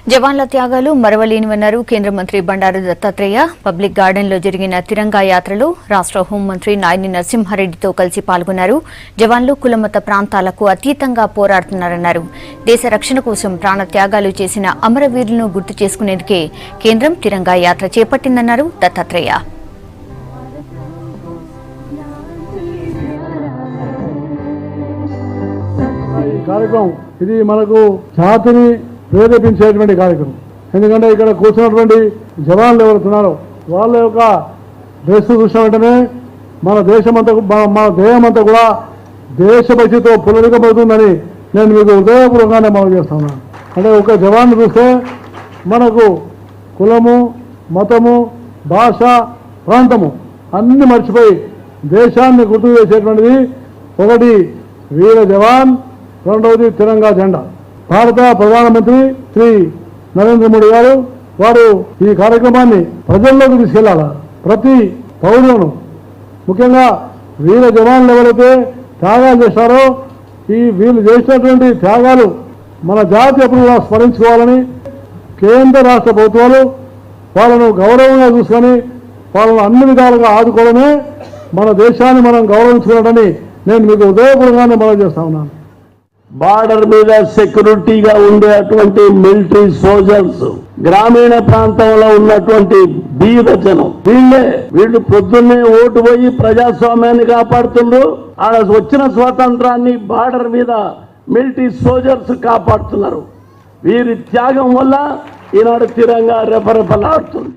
జవాన్ల త్యాగాలు మరవలేనివన్నారు కేంద్ర మంత్రి బండారు దత్తాత్రేయ. పబ్లిక్ గార్డెన్లో జరిగిన తిరంగా యాత్రలో రాష్ట్ర హోంమంత్రి నాయని నరసింహారెడ్డితో కలిసి పాల్గొన్నారు. జవాన్లు కులమత ప్రాంతాలకు అతీతంగా పోరాడుతున్నారన్నారు. దేశ రక్షణ కోసం ప్రాణ త్యాగాలు చేసిన అమరవీరులను గుర్తు చేసుకునేందుకే కేంద్రం తిరంగా యాత్ర చేపట్టిందన్నారు దత్తాత్రేయ. కార్యక్రమం ఇది మనకు జాతిని ప్రేరేపించేటువంటి కార్యక్రమం. ఎందుకంటే ఇక్కడ కూర్చున్నటువంటి జవాన్లు ఎవరుతున్నారో వాళ్ళ యొక్క డ్రెస్ చూసిన వెంటనే మన దేశమంతా మన దేహమంతా కూడా దేశభక్తితో పులరికమవుతుందని నేను మీకు హృదయపూర్వకంగానే మనం చేస్తున్నాను. అంటే ఒక జవాన్ చూస్తే మనకు కులము, మతము, భాష, ప్రాంతము అన్ని మర్చిపోయి దేశాన్ని గుర్తు చేసేటువంటిది ఒకటి వీర జవాన్, రెండవది తిరంగా జెండా. భారత ప్రధానమంత్రి శ్రీ నరేంద్ర మోడీ గారు వారు ఈ కార్యక్రమాన్ని ప్రజల్లోకి తీసుకెళ్లాలి. ప్రతి పౌరులను, ముఖ్యంగా వీర జవాన్లు ఎవరైతే త్యాగాలు చేశారో ఈ వీళ్ళు చేసినటువంటి త్యాగాలు మన జాతి అప్పుడు స్మరించుకోవాలని కేంద్ర రాష్ట్ర ప్రభుత్వాలు వాళ్ళను గౌరవంగా చూసుకొని వాళ్ళను అన్ని విధాలుగా ఆదుకోవడమే మన దేశాన్ని మనం గౌరవించుకోవడాన్ని నేను మీకు హృదయపూర్వకంగానే మనం చేస్తా ఉన్నాను. బార్డర్ మీద సెక్యూరిటీగా ఉండేటువంటి మిలిటరీ సోల్జర్స్, గ్రామీణ ప్రాంతంలో ఉన్నటువంటి బీద జనం, వీళ్ళు పొద్దున్నే ఓటు పోయి ప్రజాస్వామ్యాన్ని కాపాడుతున్నారు. ఆడ వచ్చిన స్వాతంత్రాన్ని బార్డర్ మీద మిలిటరీ సోల్జర్స్ కాపాడుతున్నారు. వీరి త్యాగం వల్ల ఈనాడు తిరంగా రెపరెపలాడుతుంది.